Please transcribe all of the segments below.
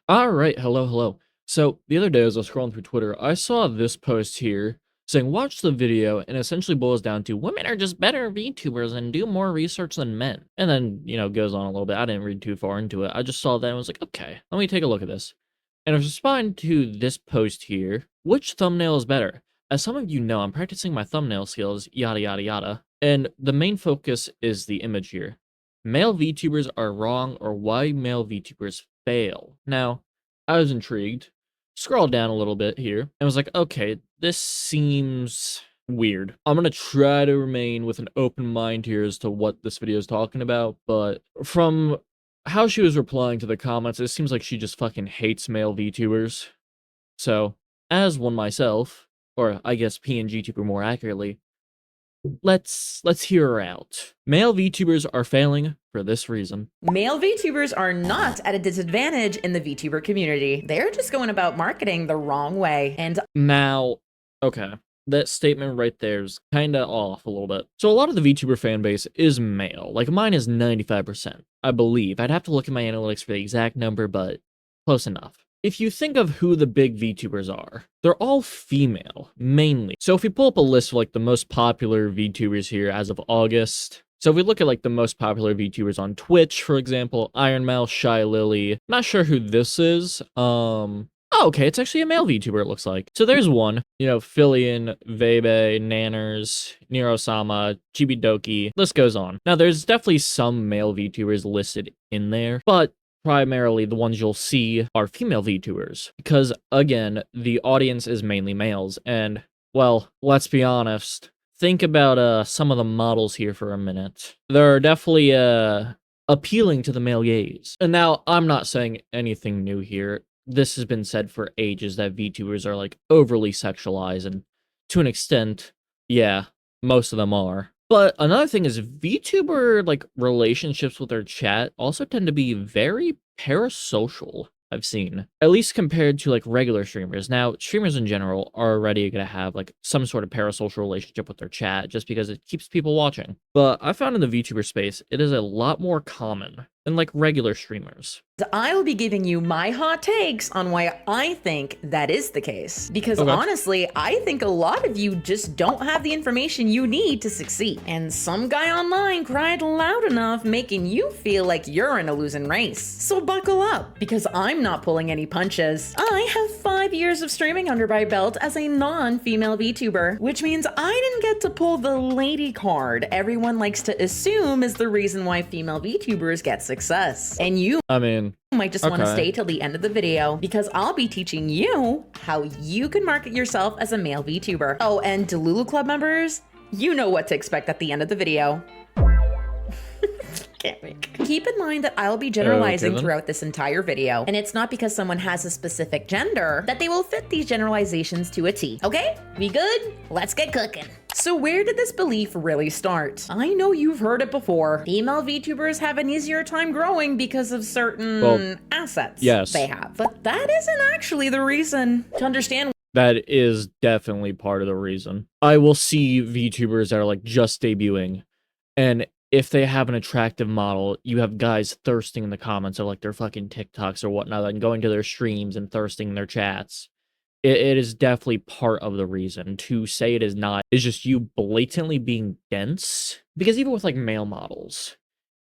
All right, hello. So the other day, as I was scrolling through Twitter, I saw this post here saying, "Watch the video," and essentially boils down to women are just better VTubers and do more research than men. And then goes on a little bit. I didn't read too far into it. I just saw that and was like, okay, let me take a look at this. And I was responding to this post here. Which thumbnail is better? As some of you know, I'm practicing my thumbnail skills, yada yada yada. And the main focus is the image here. Male VTubers are wrong, or why male VTubers fail. Now, I was intrigued, scrolled down a little bit here, and was like, okay, this seems weird. I'm gonna try to remain with an open mind here as to what this video is talking about, but from how she was replying to the comments, it seems like she just fucking hates male VTubers. So, as one myself, or I guess PNG tuber more accurately, let's hear her out. Male VTubers are failing for this reason. Male VTubers are not at a disadvantage in the VTuber community. They're just going about marketing the wrong way. And Now, okay, that statement right there is kinda off a little bit. So a lot of the VTuber fan base is male. Like, mine is 95%, I believe. I'd have to look at my analytics for the exact number, but close enough. If you think of who the big VTubers are, they're all female, mainly. So if we pull up a list of, like, the most popular VTubers here as of August. So if we look at, like, the most popular VTubers on Twitch, for example, Ironmouse, Shy Lily. Not sure who this is. Oh, okay, it's actually a male VTuber, it looks like. So there's one. Filian, Vebe, Nanners, Nero-sama, Chibidoki, list goes on. Now, there's definitely some male VTubers listed in there, but primarily the ones you'll see are female VTubers. Because, again, the audience is mainly males, and, well, let's be honest. Think about some of the models here for a minute. They're definitely appealing to the male gaze. And now, I'm not saying anything new here. This has been said for ages that VTubers are, like, overly sexualized, and to an extent, yeah, most of them are. But another thing is VTuber, like, relationships with their chat also tend to be very parasocial, I've seen. At least compared to, like, regular streamers. Now, streamers in general are already gonna have, like, some sort of parasocial relationship with their chat just because it keeps people watching. But I found in the VTuber space, it is a lot more common than, like, regular streamers. I will be giving you my hot takes on why I think that is the case. Because Okay. honestly, I think a lot of you just don't have the information you need to succeed. And some guy online cried loud enough, making you feel like you're in a losing race. So buckle up, because I'm not pulling any punches. I have 5 years of streaming under my belt as a non-female VTuber, which means I didn't get to pull the lady card everyone likes to assume is the reason why female VTubers get success. And you might just want to stay till the end of the video, because I'll be teaching you how you can market yourself as a male VTuber. Oh, and Delulu Club members, you know what to expect at the end of the video. Keep in mind that I'll be generalizing throughout this entire video, and it's not because someone has a specific gender that they will fit these generalizations to a T. Okay? We good? Let's get cooking. So where did this belief really start? I know you've heard it before. Female VTubers have an easier time growing because of certain assets they have. But that isn't actually the reason. To understand, that is definitely part of the reason. I will see VTubers that are, like, just debuting, and if they have an attractive model, you have guys thirsting in the comments of, like, their fucking TikToks or whatnot, and going to their streams and thirsting in their chats. It is definitely part of the reason. To say it is not is just you blatantly being dense. Because even with, like, male models,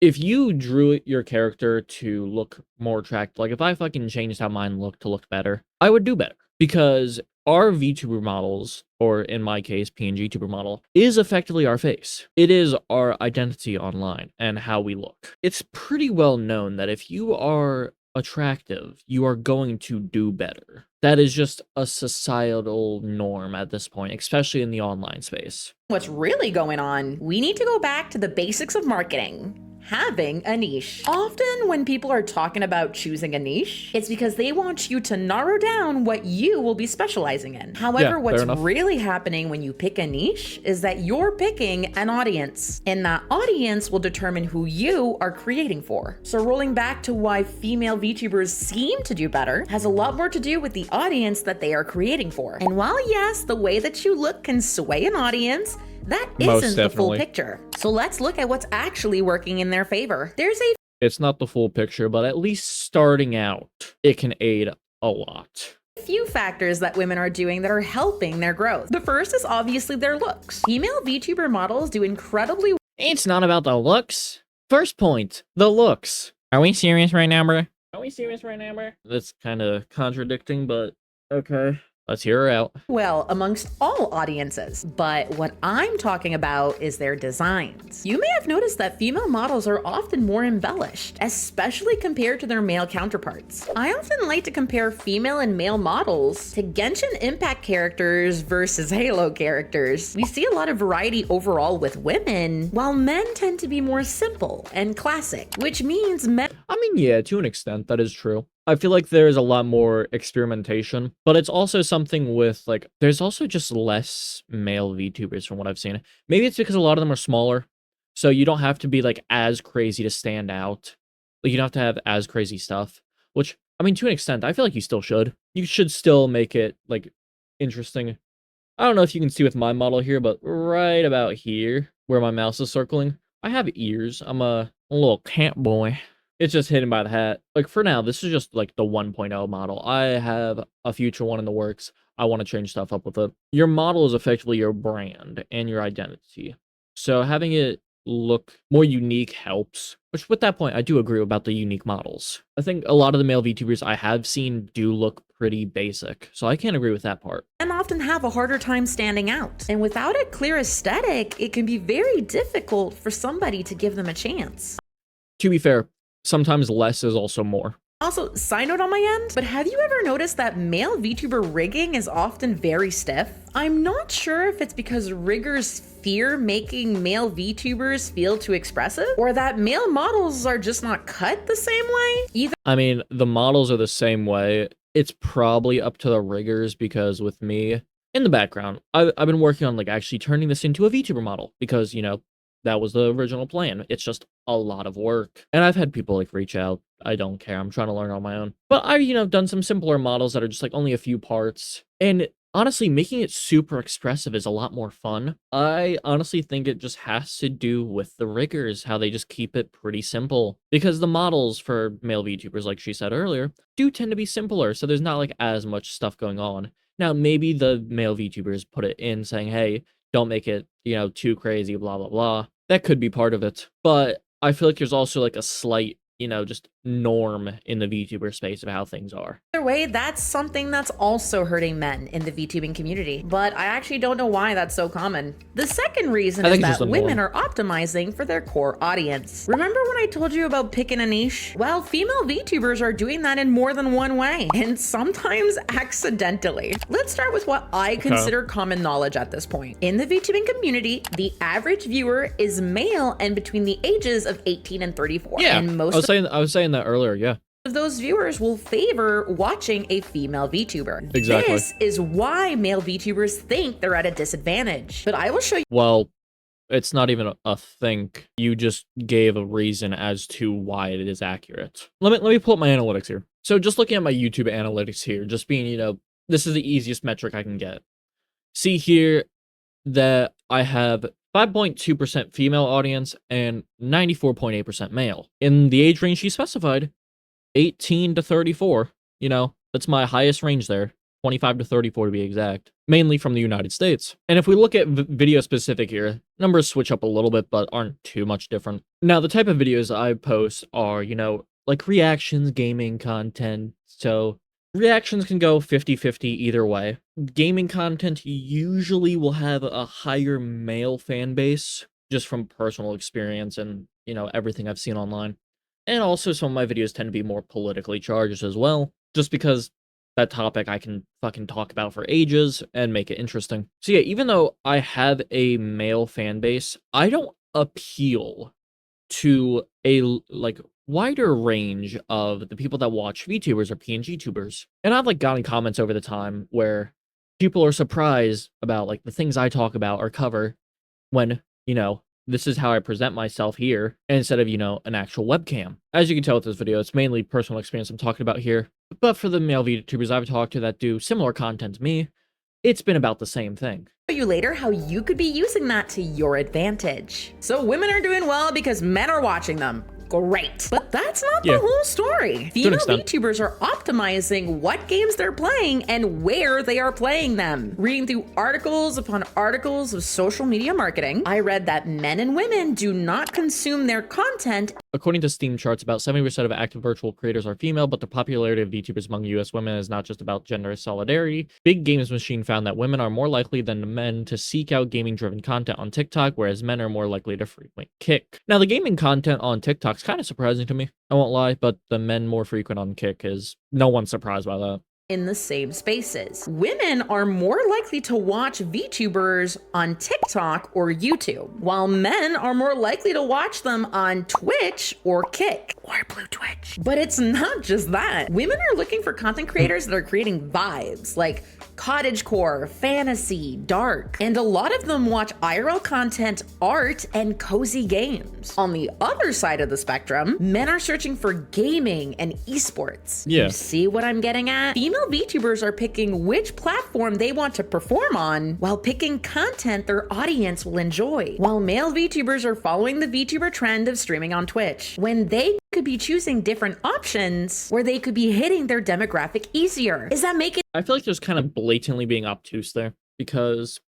if you drew your character to look more attractive, like, if I fucking changed how mine looked to look better, I would do better. Because our VTuber models, or in my case, PNG tuber model, is effectively our face. It is our identity online and how we look. It's pretty well known that if you are attractive, you are going to do better. That is just a societal norm at this point, especially in the online space. What's really going on? We need to go back to the basics of marketing. Having a niche. Often when people are talking about choosing a niche, it's because they want you to narrow down what you will be specializing in. However, what's really happening when you pick a niche is that you're picking an audience, and that audience will determine who you are creating for. So rolling back to why female VTubers seem to do better has a lot more to do with the audience that they are creating for. And while yes, the way that you look can sway an audience, that isn't the full picture. So let's look at what's actually working in their favor. There's a It's not the full picture, but at least starting out, it can aid a lot. Few factors that women are doing that are helping their growth. The first is obviously their looks. Female VTuber models do incredibly It's not about the looks. First point, the looks. Are we serious right now, bro? Are we serious right now, bro? That's kind of contradicting, but okay. Let's hear her out. well amongst all audiences. But what I'm talking about is their designs. You may have noticed that female models are often more embellished, especially compared to their male counterparts. I often like to compare female and male models to Genshin Impact characters versus Halo characters. We see a lot of variety overall with women, while men tend to be more simple and classic, which means men I mean, yeah, to an extent, that is true. I feel like there's a lot more experimentation, but it's also something with, like, there's also just less male VTubers from what I've seen. Maybe it's because a lot of them are smaller, so you don't have to be, like, as crazy to stand out. Like, you don't have to have as crazy stuff, which, I mean, to an extent, I feel like you still should. You should still make it, like, interesting. I don't know if you can see with my model here, but right about here, where my mouse is circling, I have ears. I'm a little camp boy. It's just hidden by the hat. Like, for now, this is just, like, the 1.0 model. I have a future one in the works. I want to change stuff up with it. Your model is effectively your brand and your identity. So having it look more unique helps. Which, with that point, I do agree about the unique models. I think a lot of the male VTubers I have seen do look pretty basic. So I can't agree with that part. often have a harder time standing out. And without a clear aesthetic, it can be very difficult for somebody to give them a chance. To be fair, sometimes less is also more. Also, side note on my end, but have you ever noticed that male VTuber rigging is often very stiff? I'm not sure if it's because riggers fear making male VTubers feel too expressive, or that male models are just not cut the same way. I mean, the models are the same way. It's probably up to the riggers, because with me, in the background, I've been working on, like, actually turning this into a VTuber model, because, you know, that was the original plan. It's just a lot of work. And I've had people, like, reach out. I don't care. I'm trying to learn on my own. But I've, you know, done some simpler models that are just, like, only a few parts. And honestly, making it super expressive is a lot more fun. I honestly think it just has to do with the riggers, how they just keep it pretty simple. Because the models for male VTubers, like she said earlier, do tend to be simpler, so there's not, like, as much stuff going on. Now, maybe the male VTubers put it in saying, hey, don't make it, you know, too crazy, blah, blah, blah. That could be part of it. But I feel like there's also, like, a slight, you know, just norm in the VTuber space of how things are. Either way, that's something that's also hurting men in the VTubing community, but I actually don't know why that's so common. The second reason is that women are optimizing for their core audience. Remember when I told you about picking a niche? Well, female VTubers are doing that in more than one way, and sometimes accidentally. Let's start with what I consider common knowledge at this point. In the VTubing community, the average viewer is male and between the ages of 18 and 34. Yeah, and I was saying that earlier, yeah. Of those viewers will favor watching a female VTuber. Exactly. This is why male VTubers think they're at a disadvantage. But I will show you. Well, it's not even a think. You just gave a reason as to why it is accurate. Let me pull up my analytics here. So just looking at my YouTube analytics here, just being, you know, this is the easiest metric I can get. See here that I have 5.2% female audience and 94.8% male. In the age range she specified, 18 to 34, you know, that's my highest range there, 25 to 34 to be exact, mainly from the United States. And if we look at video specific here, numbers switch up a little bit, but aren't too much different. Now, the type of videos I post are, you know, like reactions, gaming content, so reactions can go 50-50 either way. Gaming content usually will have a higher male fan base, just from personal experience and, you know, everything I've seen online. And also some of my videos tend to be more politically charged as well, just because that topic I can fucking talk about for ages and make it interesting. So yeah, even though I have a male fan base, I don't appeal to a, like, wider range of the people that watch VTubers or PNG tubers. And I've, like, gotten comments over the time where people are surprised about, like, the things I talk about or cover when, you know, this is how I present myself here instead of, you know, an actual webcam. As you can tell with this video, it's mainly personal experience I'm talking about here. But for the male VTubers I've talked to that do similar content to me, it's been about the same thing. Show you later how you could be using that to your advantage. So women are doing well because men are watching them. great. But that's not Yeah. the whole story. Female extent. VTubers are optimizing what games they're playing and where they are playing them. Reading through articles upon articles of social media marketing, I read that men and women do not consume their content. According to Steam charts, about 70% of active virtual creators are female, but the popularity of VTubers among US women is not just about gender solidarity. Big Games Machine found that women are more likely than men to seek out gaming-driven content on TikTok, whereas men are more likely to frequent Kick. Now, the gaming content on TikTok's kind of surprising to me, I won't lie, but the men more frequent on Kick is no one's surprised by that. In the same spaces. Women are more likely to watch VTubers on TikTok or YouTube, while men are more likely to watch them on Twitch or Kick or Blue Twitch. But it's not just that. Women are looking for content creators that are creating vibes like cottagecore, fantasy, dark, and a lot of them watch IRL content, art, and cozy games. On the other side of the spectrum, men are searching for gaming and esports. Yeah. You see what I'm getting at? Female VTubers are picking which platform they want to perform on while picking content their audience will enjoy, while male VTubers are following the VTuber trend of streaming on Twitch, when they could be choosing different options where they could be hitting their demographic easier. Is that making I feel like there's kind of blatantly being obtuse there, because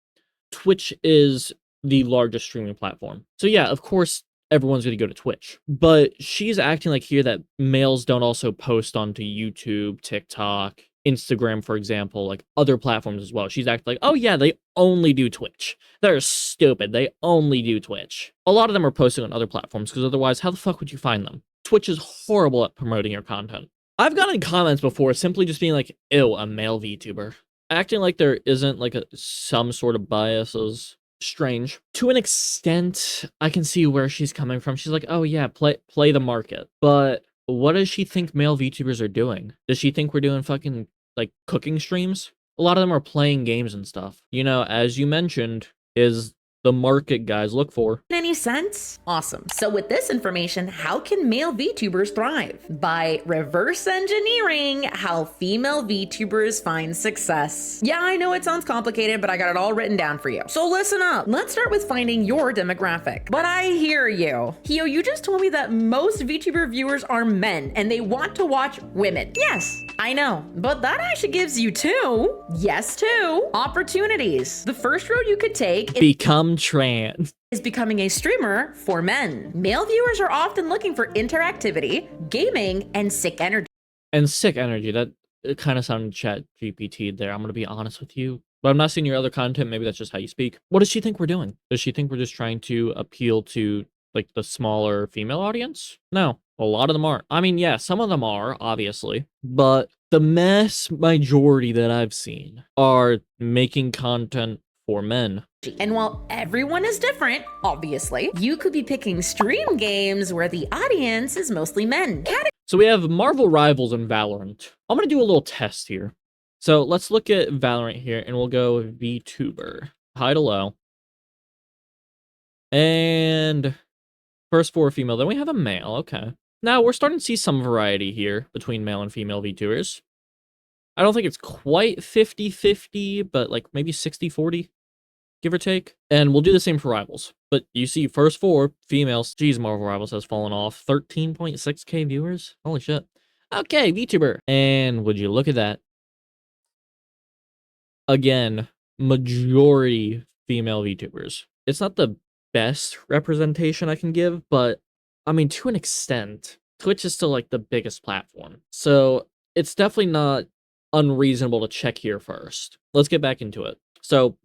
Twitch is the largest streaming platform. So yeah, of course, everyone's going to go to Twitch. But she's acting like here that males don't also post onto YouTube, TikTok, Instagram, for example, like other platforms as well. She's acting like, oh yeah, they only do Twitch. They're stupid. They only do Twitch. A lot of them are posting on other platforms, because otherwise, how the fuck would you find them? Twitch is horrible at promoting your content. I've gotten comments before simply just being like, ew, a male VTuber. Acting like there isn't like some sort of bias is strange. To an extent, I can see where she's coming from. She's like, oh yeah, play the market. But what does she think male VTubers are doing? Does she think we're doing fucking like cooking streams? A lot of them are playing games and stuff. You know, as you mentioned, is the market guys look for. any sense? Awesome. So with this information, how can male VTubers thrive? By reverse engineering how female VTubers find success. Yeah, I know it sounds complicated, but I got it all written down for you. So listen up. Let's start with finding your demographic. But I hear you. Hio, you just told me that most VTuber viewers are men and they want to watch women. Yes, I know, but that actually gives you two opportunities. The first road you could take Become trans. is becoming a streamer for men. Male viewers are often looking for interactivity, gaming, and sick energy. And sick energy. That kind of sounded chat GPT there. I'm going to be honest with you. But I'm not seeing your other content. Maybe that's just how you speak. What does she think we're doing? Does she think we're just trying to appeal to like the smaller female audience? No, a lot of them aren't. I mean, yeah, some of them are, obviously. But the mass majority that I've seen are making content for men. And while everyone is different, obviously, you could be picking stream games where the audience is mostly men. So we have Marvel Rivals and Valorant. I'm going to do a little test here. So let's look at Valorant here, and we'll go Vtuber. High to low. And first four female. Then we have a male. Okay. Now we're starting to see some variety here between male and female VTubers. I don't think it's quite 50-50, but like maybe 60-40, give or take. And we'll do the same for Rivals. But you see, first four females. Geez, Marvel Rivals has fallen off. 13.6k viewers. Holy shit. Okay, VTuber. And would you look at that? Again, majority female VTubers. It's not the best representation I can give, but I mean, to an extent, Twitch is still like the biggest platform. So it's definitely not unreasonable to check here first. Let's get back into it. So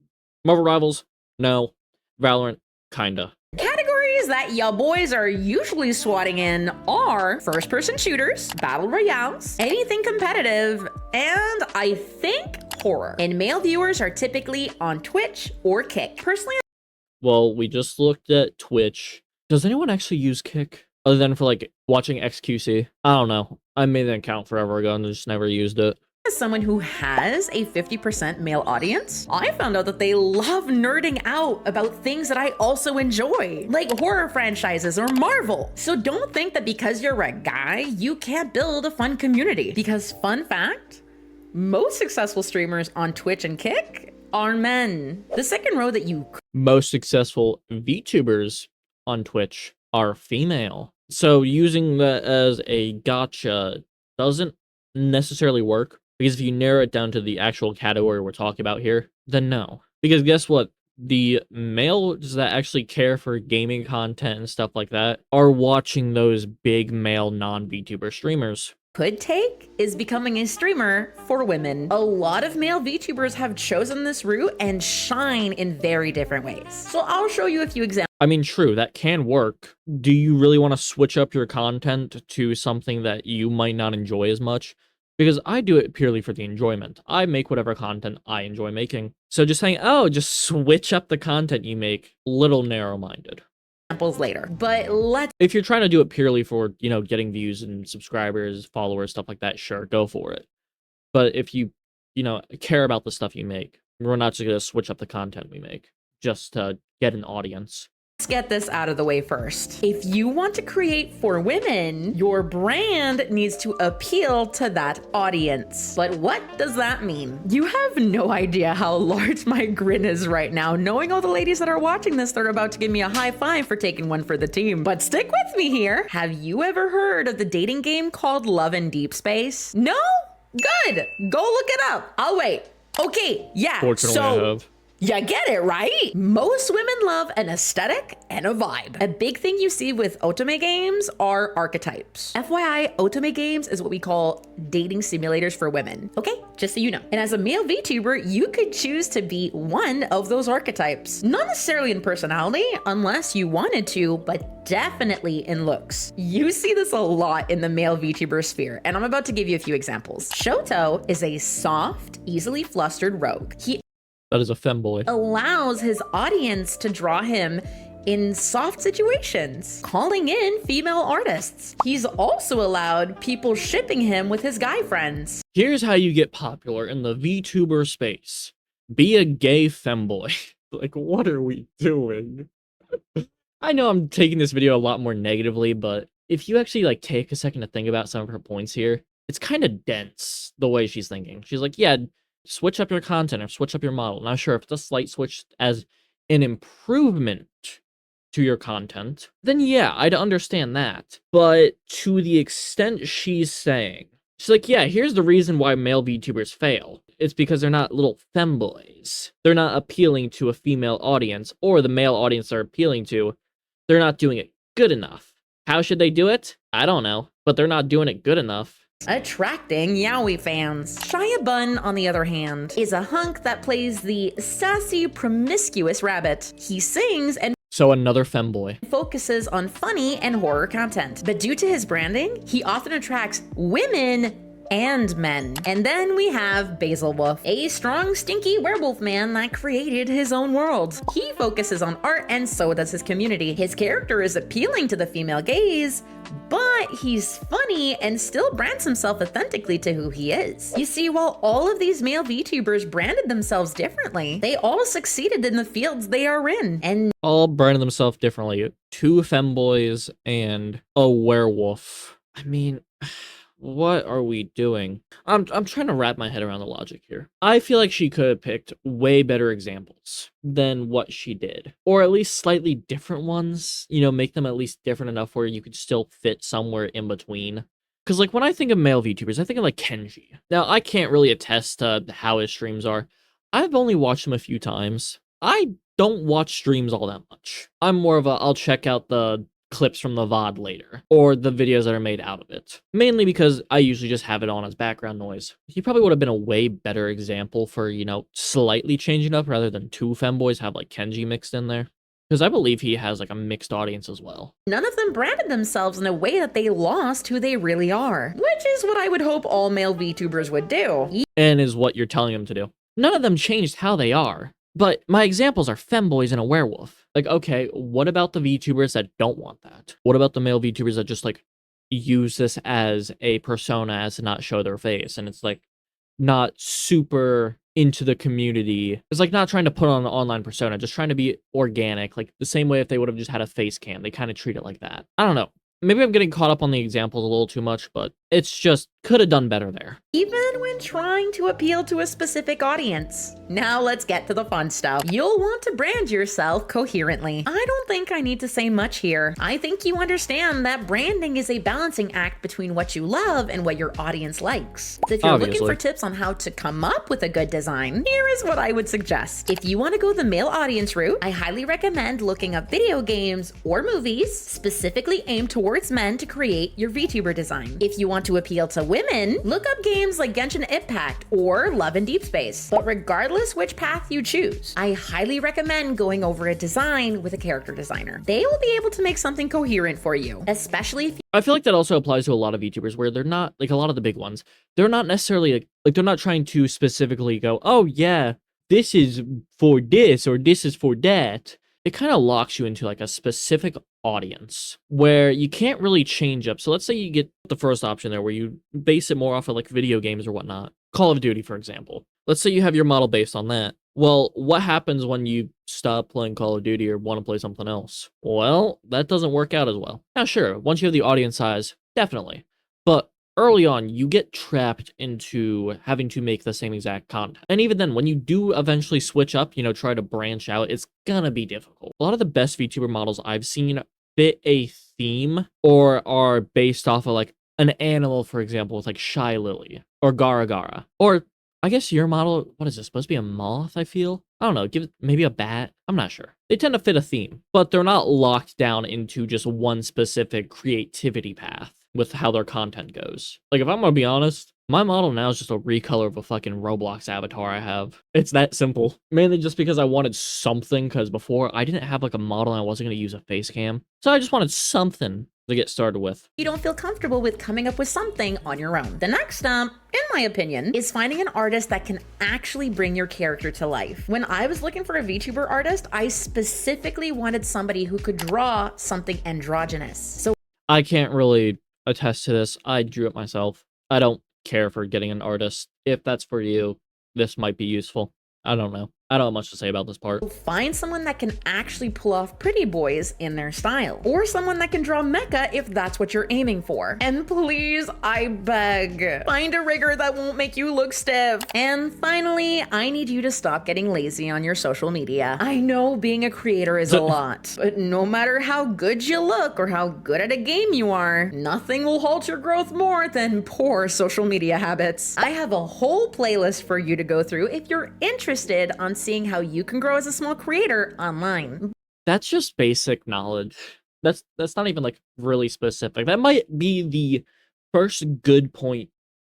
Marvel Rivals, no. Valorant, kinda. Categories that ya boys are usually swatting in are first-person shooters, battle royales, anything competitive, and I think horror. And male viewers are typically on Twitch or Kick. Personally, Well, we just looked at Twitch. Does anyone actually use Kick? Other than for like watching XQC? I don't know. I made an account forever ago and just never used it. as someone who has a 50% male audience, I found out that they love nerding out about things that I also enjoy, like horror franchises or Marvel. So don't think that because you're a guy, you can't build a fun community. Because fun fact, most successful streamers on Twitch and Kick are men. The second row that you Most successful VTubers on Twitch are female. So using that as a gotcha doesn't necessarily work, because if you narrow it down to the actual category we're talking about here, then no. Because guess what? The males that actually care for gaming content and stuff like that are watching those big male non-VTuber streamers. Could take is becoming a streamer for women. A lot of male VTubers have chosen this route and shine in very different ways. So I'll show you a few examples. I mean, true, that can work. Do you really want to switch up your content to something that you might not enjoy as much? Because I do it purely for the enjoyment. I make whatever content I enjoy making. So just saying, oh, just switch up the content you make, little narrow-minded. Later, but let's If you're trying to do it purely for, getting views and subscribers, followers, stuff like that, sure, go for it. But if you, care about the stuff you make, we're not just going to switch up the content we make just to get an audience. get this out of the way first. If you want to create for women, your brand needs to appeal to that audience. But what does that mean? You have no idea how large my grin is right now. Knowing all the ladies that are watching this, they're about to give me a high five for taking one for the team. But stick with me here. Have you ever heard of the dating game called Love in Deep Space? No? Good. Go look it up. I'll wait. Okay, yeah. Fortunately, I have. You get it, right? Most women love an aesthetic and a vibe. A big thing you see with otome games are archetypes. FYI, otome games is what we call dating simulators for women. Okay, just so you know. And as a male VTuber, you could choose to be one of those archetypes. Not necessarily in personality, unless you wanted to, but definitely in looks. You see this a lot in the male VTuber sphere, and I'm about to give you a few examples. Shoto is a soft, easily flustered rogue. He That is a femboy. allows his audience to draw him in soft situations, calling in female artists. He's also allowed people shipping him with his guy friends. Here's how you get popular in the VTuber space. Be a gay femboy. Like, what are we doing? I know I'm taking this video a lot more negatively, but if you actually, take a second to think about some of her points here, it's kind of dense, the way she's thinking. She's like, yeah, switch up your content or switch up your model. Not sure if it's a slight switch as an improvement to your content, then yeah, I'd understand that. But to the extent she's saying, she's like, yeah, here's the reason why male VTubers fail. It's because they're not little femboys. They're not appealing to a female audience, or the male audience they're appealing to, they're not doing it good enough. How should they do it? I don't know, but they're not doing it good enough. Attracting yaoi fans. Shia Bun, on the other hand, is a hunk that plays the sassy, promiscuous rabbit. He sings and So another femboy. focuses on funny and horror content. But due to his branding, he often attracts women and men. And then we have Basil Wolf, a strong, stinky werewolf man that created his own world. He focuses on art and so does his community. His character is appealing to the female gaze, but he's funny and still brands himself authentically to who he is. You see, while all of these male VTubers branded themselves differently, they all succeeded in the fields they are in. And All branded themselves differently. 2 femboys and a werewolf. I mean, what are we doing? I'm trying to wrap my head around the logic here. I feel like she could have picked way better examples than what she did. Or at least slightly different ones. Make them at least different enough where you could still fit somewhere in between. Because, when I think of male VTubers, I think of, Kenji. Now, I can't really attest to how his streams are. I've only watched him a few times. I don't watch streams all that much. I'm more of a, I'll check out the clips from the VOD later, or the videos that are made out of it. Mainly because I usually just have it on as background noise. He probably would have been a way better example for, slightly changing up rather than 2 femboys have, Kenji mixed in there. Because I believe he has, a mixed audience as well. none of them branded themselves in a way that they lost who they really are, which is what I would hope all male VTubers would do. And is what you're telling them to do. None of them changed how they are. But my examples are femboys and a werewolf. Okay, what about the VTubers that don't want that? What about the male VTubers that just, use this as a persona as to not show their face? And it's, not super into the community. It's, not trying to put on an online persona, just trying to be organic. The same way if they would have just had a face cam. They kind of treat it like that. I don't know. Maybe I'm getting caught up on the examples a little too much, but It's just could have done better there. Even when trying to appeal to a specific audience. Now let's get to the fun stuff. You'll want to brand yourself coherently. I don't think I need to say much here. I think you understand that branding is a balancing act between what you love and what your audience likes. So if you're looking for tips on how to come up with a good design, here is what I would suggest. If you want to go the male audience route, I highly recommend looking up video games or movies specifically aimed towards men to create your VTuber design. If you want to appeal to women, look up games like Genshin Impact or Love in Deep Space. But regardless which path you choose, I highly recommend going over a design with a character designer. They will be able to make something coherent for you, especially if I feel like that also applies to a lot of VTubers where they're not, like a lot of the big ones, they're not necessarily, like they're not trying to specifically go, oh yeah, this is for this or this is for that. It kind of locks you into like a specific audience where you can't really change up. So let's say you get the first option there where you base it more off of like video games or whatnot. Call of Duty, for example. Let's say you have your model based on that. Well, what happens when you stop playing Call of Duty or want to play something else? Well, that doesn't work out as well. Now, sure, once you have the audience size, definitely. But early on, you get trapped into having to make the same exact content. And even then, when you do eventually switch up, try to branch out, it's gonna be difficult. A lot of the best VTuber models I've seen fit a theme or are based off of like an animal, for example, with like Shy Lily or Gara Gara. Or I guess your model, what is this, supposed to be a moth, I feel? I don't know, give it maybe a bat? I'm not sure. They tend to fit a theme, but they're not locked down into just one specific creativity path with how their content goes. Like, if I'm gonna be honest, my model now is just a recolor of a fucking Roblox avatar I have. It's that simple. Mainly just because I wanted something, because before, I didn't have, like, a model and I wasn't gonna use a face cam. So I just wanted something to get started with. You don't feel comfortable with coming up with something on your own. The next step, in my opinion, is finding an artist that can actually bring your character to life. When I was looking for a VTuber artist, I specifically wanted somebody who could draw something androgynous. So I can't really attest to this. I drew it myself. I don't care for getting an artist. If that's for you, this might be useful. I don't know. I don't have much to say about this part. Find someone that can actually pull off pretty boys in their style, or someone that can draw mecha if that's what you're aiming for. And please, I beg, find a rigger that won't make you look stiff. And finally, I need you to stop getting lazy on your social media. I know being a creator is a lot, but no matter how good you look or how good at a game you are, nothing will halt your growth more than poor social media habits. I have a whole playlist for you to go through if you're interested on seeing how you can grow as a small creator online. That's just basic knowledge. That's not even like really specific. That might be the first good point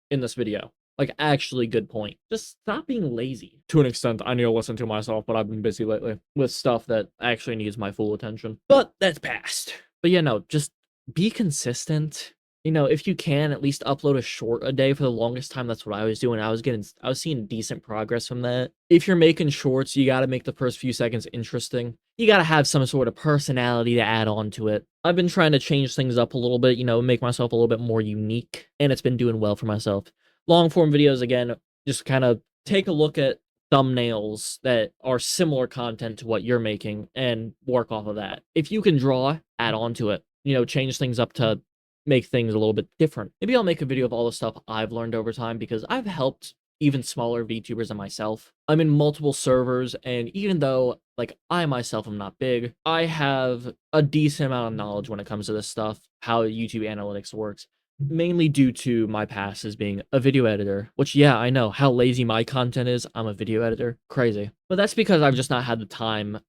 in this video. Like actually good point. Just stop being lazy. To an extent, I need to listen to myself, but I've been busy lately with stuff that actually needs my full attention. But that's past. But yeah, no, just be consistent. If you can, at least upload a short a day. For the longest time, that's what I was doing. I was seeing decent progress from that. If you're making shorts, you got to make the first few seconds interesting. You got to have some sort of personality to add on to it. I've been trying to change things up a little bit, make myself a little bit more unique, and it's been doing well for myself. Long form videos, again, just kind of take a look at thumbnails that are similar content to what you're making and work off of that. If you can draw, add on to it. Change things up to make things a little bit different. Maybe I'll make a video of all the stuff I've learned over time, because I've helped even smaller VTubers than myself. I'm in multiple servers, and even though like I myself am not big, I have a decent amount of knowledge when it comes to this stuff, how YouTube analytics works, mainly due to my past as being a video editor, which, yeah, I know how lazy my content is. I'm a video editor. Crazy. But that's because I've just not had the time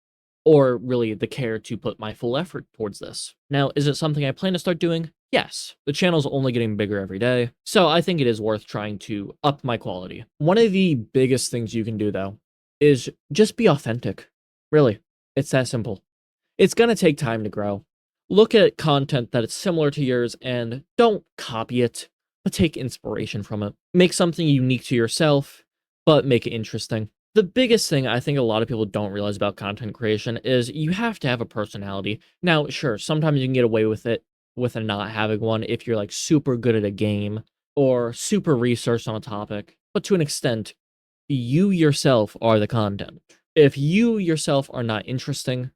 or really the care to put my full effort towards this. Now, is it something I plan to start doing? Yes. The channel's only getting bigger every day, so I think it is worth trying to up my quality. One of the biggest things you can do, though, is just be authentic. Really, it's that simple. It's gonna take time to grow. Look at content that is similar to yours and don't copy it, but take inspiration from it. Make something unique to yourself, but make it interesting. The biggest thing I think a lot of people don't realize about content creation is you have to have a personality. Now, sure, sometimes you can get away with it with a not having one if you're like super good at a game or super researched on a topic. But to an extent, you yourself are the content. If you yourself are not interesting,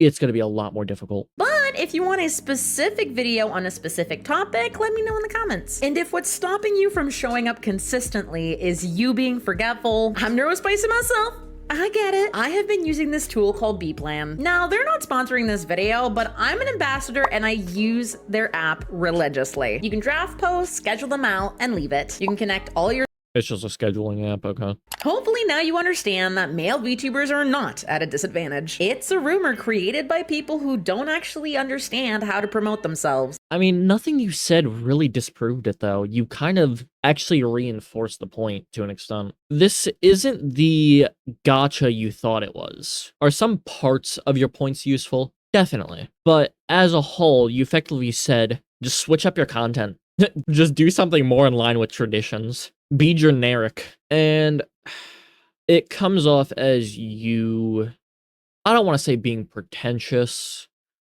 it's going to be a lot more difficult. But if you want a specific video on a specific topic, let me know in the comments. And if what's stopping you from showing up consistently is you being forgetful, I'm neurospicy myself. I get it. I have been using this tool called Bplan. Now, they're not sponsoring this video, but I'm an ambassador and I use their app religiously. You can draft posts, schedule them out, and leave it. You can connect all your... It's just a scheduling app, okay. Hopefully now you understand that male VTubers are not at a disadvantage. It's a rumor created by people who don't actually understand how to promote themselves. I mean, nothing you said really disproved it, though. You kind of actually reinforced the point to an extent. This isn't the gotcha you thought it was. Are some parts of your points useful? Definitely. But as a whole, you effectively said, just switch up your content. Just do something more in line with traditions. Be generic. And it comes off as you... I don't want to say being pretentious,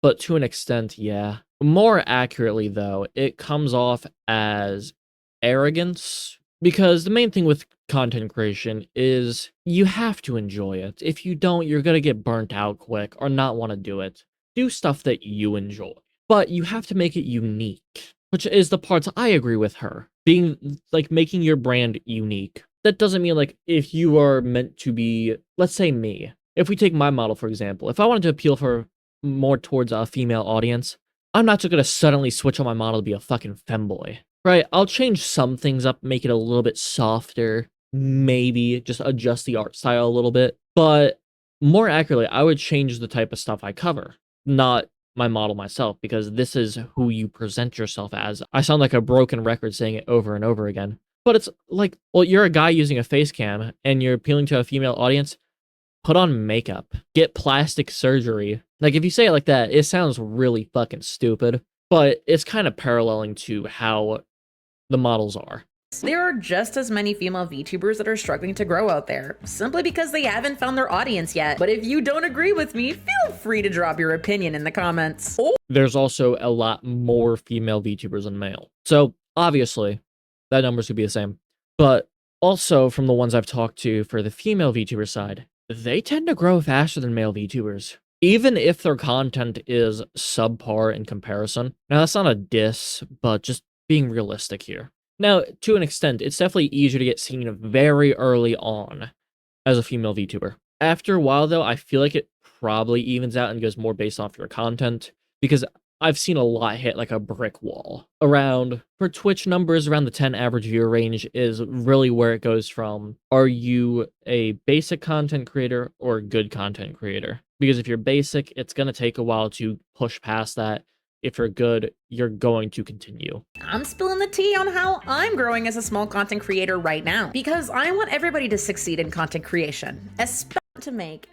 but to an extent, yeah. More accurately, though, it comes off as arrogance, because the main thing with content creation is you have to enjoy it. If you don't, you're gonna get burnt out quick or not want to do it. Do stuff that you enjoy, but you have to make it unique, which is the parts I agree with her. Being, like, making your brand unique. That doesn't mean, like, if you are meant to be, let's say me. If we take my model, for example, if I wanted to appeal for more towards a female audience, I'm not just gonna suddenly switch on my model to be a fucking femboy, right? I'll change some things up, make it a little bit softer, maybe just adjust the art style a little bit, but more accurately, I would change the type of stuff I cover, not my model myself, because this is who you present yourself as. I sound like a broken record saying it over and over again, but it's like, well, you're a guy using a face cam and you're appealing to a female audience. Put on makeup, get plastic surgery. Like, if you say it like that, it sounds really fucking stupid, but it's kind of paralleling to how the models are. There are just as many female VTubers that are struggling to grow out there, simply because they haven't found their audience yet. But if you don't agree with me, feel free to drop your opinion in the comments. There's also a lot more female VTubers than male. So, obviously, that numbers could be the same. But also, from the ones I've talked to for the female VTuber side, they tend to grow faster than male VTubers, even if their content is subpar in comparison. Now, that's not a diss, but just being realistic here. Now, to an extent, it's definitely easier to get seen very early on as a female VTuber. After a while, though, I feel like it probably evens out and goes more based off your content, because I've seen a lot hit like a brick wall. For Twitch numbers, around the 10 average viewer range is really where it goes from, are you a basic content creator or a good content creator? Because if you're basic, it's going to take a while to push past that. If you're good, you're going to continue. I'm spilling the tea on how I'm growing as a small content creator right now, because I want everybody to succeed in content creation, especially to make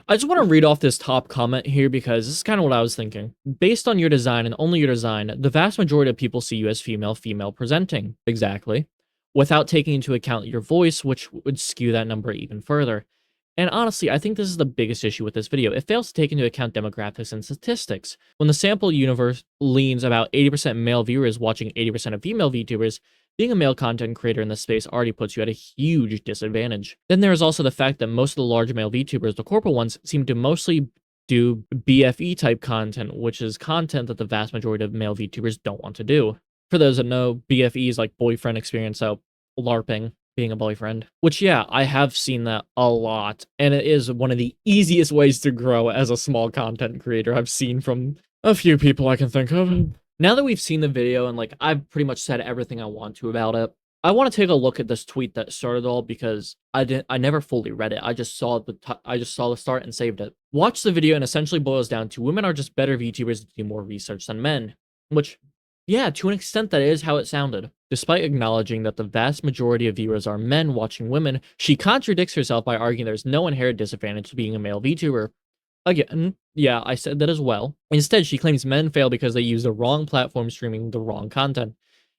I just want to read off this top comment here because this is kind of what I was thinking. Based on your design and only your design, the vast majority of people see you as female presenting. Exactly. Without taking into account your voice, which would skew that number even further. And honestly, I think this is the biggest issue with this video. It fails to take into account demographics and statistics. When the sample universe leans about 80% male viewers watching 80% of female VTubers, being a male content creator in this space already puts you at a huge disadvantage. Then there is also the fact that most of the large male VTubers, the corporate ones, seem to mostly do BFE type content, which is content that the vast majority of male VTubers don't want to do. For those that know, BFE is like boyfriend experience, so LARPing, being a boyfriend. Which, yeah, I have seen that a lot, and it is one of the easiest ways to grow as a small content creator I've seen from a few people I can think of. Now that we've seen the video and, like, I've pretty much said everything I want to about it, I want to take a look at this tweet that started it all because I never fully read it. I just saw the start and saved it. Watch the video and essentially boils down to women are just better VTubers to do more research than men. Which, yeah, to an extent that is how it sounded. Despite acknowledging that the vast majority of viewers are men watching women, she contradicts herself by arguing there's no inherent disadvantage to being a male VTuber. Again, yeah, I said that as well. Instead, she claims men fail because they use the wrong platform streaming the wrong content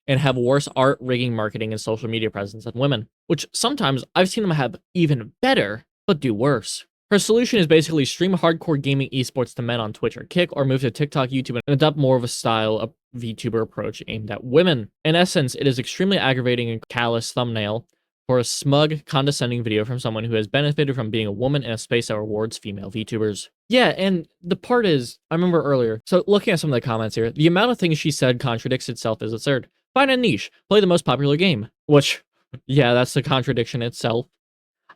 and have worse art, rigging, marketing, and social media presence than women, which sometimes I've seen them have even better, but do worse. Her solution is basically stream hardcore gaming esports to men on Twitch or Kick, or move to TikTok, YouTube, and adopt more of a style of VTuber approach aimed at women. In essence, it is extremely aggravating and callous thumbnail for a smug, condescending video from someone who has benefited from being a woman in a space that rewards female VTubers. Yeah, and the part is, I remember earlier, so looking at some of the comments here, the amount of things she said contradicts itself as absurd. Find a niche, play the most popular game. Which, yeah, that's the contradiction itself.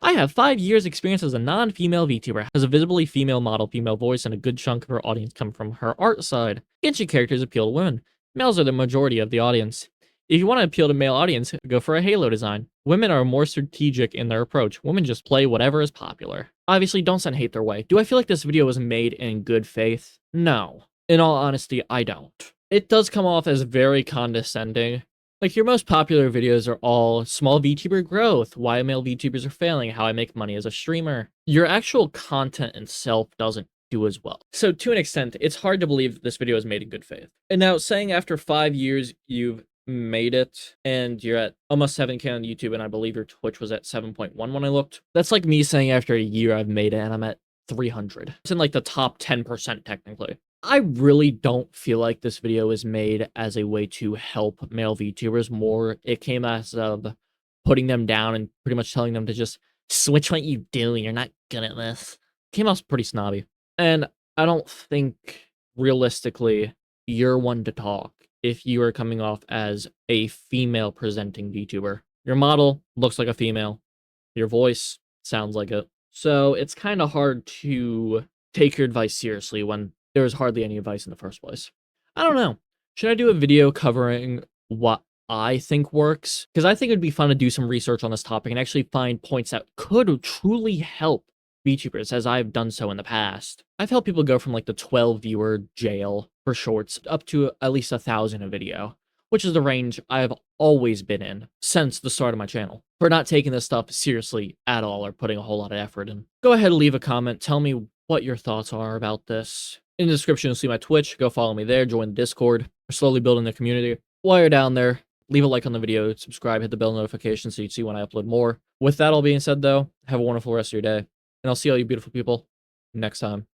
I have 5 years experience as a non-female VTuber, has a visibly female model, female voice, and a good chunk of her audience come from her art side. Genshin characters appeal to women. Males are the majority of the audience. If you want to appeal to male audience, go for a Halo design. Women are more strategic in their approach. Women just play whatever is popular. Obviously, don't send hate their way. Do I feel like this video was made in good faith? No. In all honesty, I don't. It does come off as very condescending. Like, your most popular videos are all small VTuber growth, why male VTubers are failing, how I make money as a streamer. Your actual content itself doesn't do as well. So to an extent, it's hard to believe that this video is made in good faith. And now, saying after 5 years you've made it and you're at almost 7K on YouTube, and I believe your Twitch was at 7.1 when I looked. That's like me saying after a year I've made it and I'm at 300. It's in like the top 10% technically. I really don't feel like this video is made as a way to help male VTubers more. It came as of putting them down and pretty much telling them to just switch what you do. You're not good at this. Came off pretty snobby. And I don't think realistically you're one to talk if you are coming off as a female presenting VTuber. Your model looks like a female. Your voice sounds like it. So it's kind of hard to take your advice seriously when there was hardly any advice in the first place. I don't know. Should I do a video covering what I think works? Because I think it'd be fun to do some research on this topic and actually find points that could truly help VTubers, as I've done so in the past. I've helped people go from like the 12 viewer jail for shorts up to at least 1,000 a video, which is the range I've always been in since the start of my channel, for not taking this stuff seriously at all or putting a whole lot of effort in. Go ahead and leave a comment. Tell me what your thoughts are about this. In the description, you'll see my Twitch. Go follow me there. Join the Discord. We're slowly building the community. While you're down there, leave a like on the video, subscribe, hit the bell notification so you see when I upload more. With that all being said, though, have a wonderful rest of your day, and I'll see all you beautiful people next time.